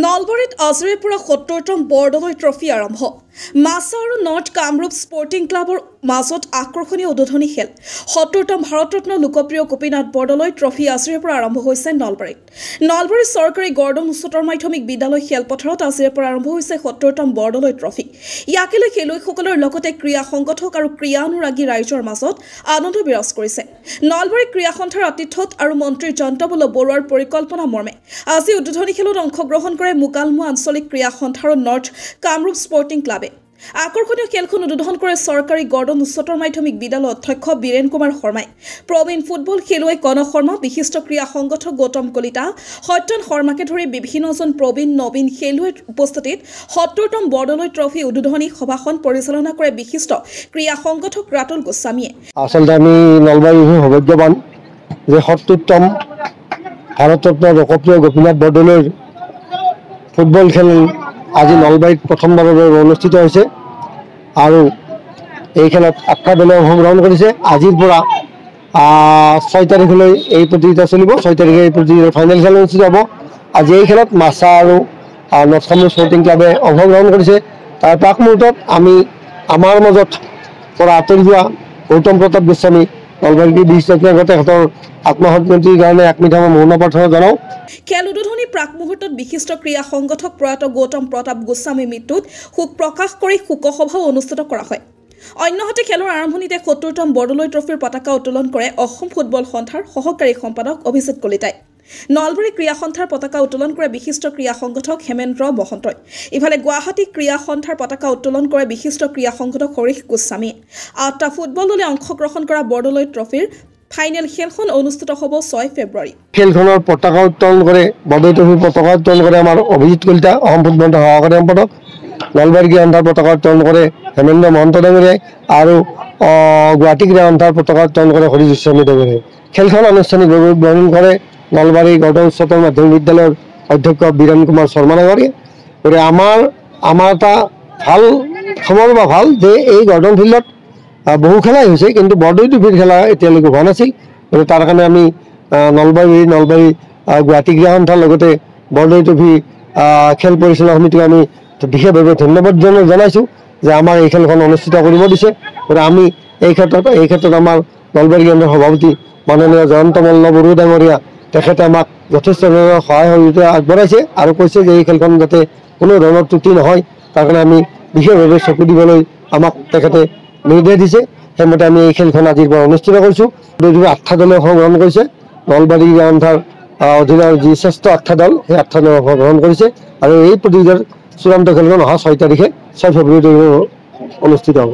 নলবাৰীত আজিৰে পৰা ৭০তম বৰদলৈ ট্ৰফি আৰম্ভ। মাছা আৰু নৰ্থ কামৰূপ স্পৰ্টিং ক্লাবৰ মাজত আকৰ্ষণীয় উদ্বোধনী খেল। ৭০তম ভাৰতৰত্ন লোকপ্ৰিয় গোপীনাথ বৰদলৈ ট্ৰফি আজিৰে পৰা আৰম্ভ হৈছে নলবাৰীত। নলবাৰী চৰকাৰী গৰ্ডন উচ্চতৰ মাধ্যমিক বিদ্যালয় খেলপথাৰত আজিৰে পৰা আৰম্ভ হৈছে ৭০তম বৰদলৈ ট্ৰফি। ইয়াকে লৈ খেলুৱৈসকলৰ লগতে ক্ৰীড়া সংগঠক আৰু ক্ৰীড়া অনুৰাগী ৰাইজৰ মাজত আনন্দ বিৰাজ কৰিছে। নলবাৰী ক্ৰীড়া সন্থাৰ আতিথ্যত আৰু মন্ত্ৰী জয়ন্তবল্লভ বৰুৱাৰ পৰিকল্পনা মৰ্মে আজি উদ্বোধনী খেলত অংশগ্ৰহণ কৰে মুকালমুৱা আঞ্চলিক ক্ৰীড়া সন্থা আৰু নৰ্থ কামৰূপ স্পৰ্টিং ক্লাবে। আকৰ্ষণীয় খেলখন উদ্বোধন কৰে চৰকাৰী গৰ্ডন উচ্চতৰ মাধ্যমিক বিদ্যালয়ৰ অধ্যক্ষ বীৰেন কুমাৰ শৰ্মাই। প্ৰবীণ ফুটবল খেলুৱৈ কনক শৰ্মা, বিশিষ্ট ক্ৰীড়া সংগঠক গৌতম কলিতা, সত্যন শৰ্মাকে ধৰি বিভিন্নজন প্ৰবীণ নবীন খেলুৱৈৰ উপস্থিতিত ৭০তম বৰদলৈ ট্ৰফি উদ্বোধনী সভাখন পৰিচালনা কৰে বিশিষ্ট ক্ৰীড়া সংগঠক ৰাতুল গোস্বামীয়ে। আচলতে আমি নলবাৰীৰ সৌভাগ্যৱান যে ৭০তম ভাৰতৰত্ন লোকপ্ৰিয় গোপীনাথ বৰদলৈৰ ফুটবল খেল আজি নলবাৰীত প্ৰথমবাৰৰ বাবে অনুষ্ঠিত হৈছে আৰু এই খেলত ৮টা দলে অংশগ্ৰহণ কৰিছে। আজিৰ পৰা ৬ তাৰিখলৈ এই প্ৰতিযোগিতা চলিব। ৬ তাৰিখে এই প্ৰতিযোগিতাৰ ফাইনেল খেল অনুষ্ঠিত হ'ব। আজি এই খেলত মাছা আৰু নৰ্থ কামৰূপ স্পৰ্টিং ক্লাবে অংশগ্ৰহণ কৰিছে। তাৰ প্ৰাক মুহূৰ্তত আমি আমাৰ মাজত পৰা আঁতৰি যোৱা গৌতম প্ৰতাপ গোস্বামী নলবাৰী তেখেতৰ আত্মসন্তুষ্টিৰ কাৰণে একমিঠামা মৌন প্ৰাৰ্থনা জনাওঁ। খেল উদ্বোধনী প্ৰাক মুহূৰ্তত বিশিষ্ট ক্ৰীড়া সংগঠক প্ৰয়াত গৌতম প্ৰতাপ গোস্বামীৰ মৃত্যুত শোক প্ৰকাশ কৰি শোকসভাও অনুষ্ঠিত কৰা হয়। অন্যহাতে খেলৰ আৰম্ভণিতে ৭০তম বৰদলৈ ট্ৰফিৰ পতাকা উত্তোলন কৰে অসম ফুটবল সন্থাৰ সহকাৰী সম্পাদক অভিজিত কলিতাই। নলবাৰী ক্ৰীড়া সন্থাৰ পতাকা উত্তোলন কৰে বিশিষ্ট ক্ৰীড়া সংগঠক হেমেন্দ্ৰ মহন্তই। ইফালে গুৱাহাটী ক্ৰীড়া সন্থাৰ পতাকা উত্তোলন কৰে বিশিষ্ট ক্ৰীড়া সংগঠক হৰীশ গোস্বামীয়ে। ৮টা ফুটবল দলে অংশগ্ৰহণ কৰা বৰদলৈ ট্ৰফিৰ ফাইনেল খেলখন অনুষ্ঠিত হ'ব ৬ ফেব্ৰুৱাৰী। খেলখনৰ পতাকা উত্তোলন কৰে বৰদলৈ ট্ৰফিৰ পতাকা উত্তোলন কৰে আমাৰ অভিজিত কলিতা, অসম ফুটবল সহকাৰী সম্পাদক। নলবাৰী ক্ৰীড়া সন্থাৰ পতাকা উত্তোলন কৰে হেমেন্দ্ৰ মহন্ত ডাঙৰীয়াই আৰু গুৱাহাটী ক্ৰীড়া সন্থাৰ পতাকা উত্তোলন কৰে হৰীশ গোস্বামী ডাঙৰীয়াই। খেলখন আনুষ্ঠানিকভাৱে উদ্বোধন কৰে নলবাৰী গৰ্ডন উচ্চতৰ মাধ্যমিক বিদ্যালয়ৰ অধ্যক্ষ বীৰেন কুমাৰ শৰ্মা ডাঙৰীয়াই। গতিকে আমাৰ এটা ভাল খবৰ বা ভাল যে এই গৰ্ডন ফিল্ডত বহু খেলাই হৈছে, কিন্তু বৰদলৈ ট্ৰফিৰ খেলা এতিয়ালৈকে হোৱা নাছিল। গতিকে তাৰ কাৰণে আমি নলবাৰী গুৱাহাটী ক্ৰীড়া সন্থাৰ লগতে বৰদলৈ ট্ৰফি খেল পৰিচালনা সমিতিক আমি বিশেষভাৱে ধন্যবাদ জনাইছোঁ যে আমাৰ এই খেলখন অনুষ্ঠিত কৰিব দিছে। গতিকে আমি এই ক্ষেত্ৰত আমাৰ নলবাৰী কেন্দ্ৰৰ সভাপতি মাননীয় জয়ন্তবল্লভ বৰুৱা ডাঙৰীয়া তেখেতে আমাক যথেষ্ট ধৰণৰ সহায় সহযোগিতা আগবঢ়াইছে আৰু কৈছে যে এই খেলখন যাতে কোনো ধৰণৰ ত্ৰুটি নহয় তাৰ কাৰণে আমি বিশেষভাৱে চকু দিবলৈ আমাক তেখেতে নিৰ্দেশ দিছে। সেইমতে আমি এই খেলখন আজিৰ পৰা অনুষ্ঠিত কৰিছোঁ। ৮টা দলে অংশগ্ৰহণ কৰিছে। নলবাৰী ক্ৰীড়া সন্থাৰ অধীনৰ যি শ্ৰেষ্ঠ ৮টা দল সেই ৮টা দলে অংশগ্ৰহণ কৰিছে আৰু এই প্ৰতিযোগিতাৰ চূড়ান্ত খেলখন অহা ৬ তাৰিখে ৬ ফেব্ৰুৱাৰী অনুষ্ঠিত হ'ব।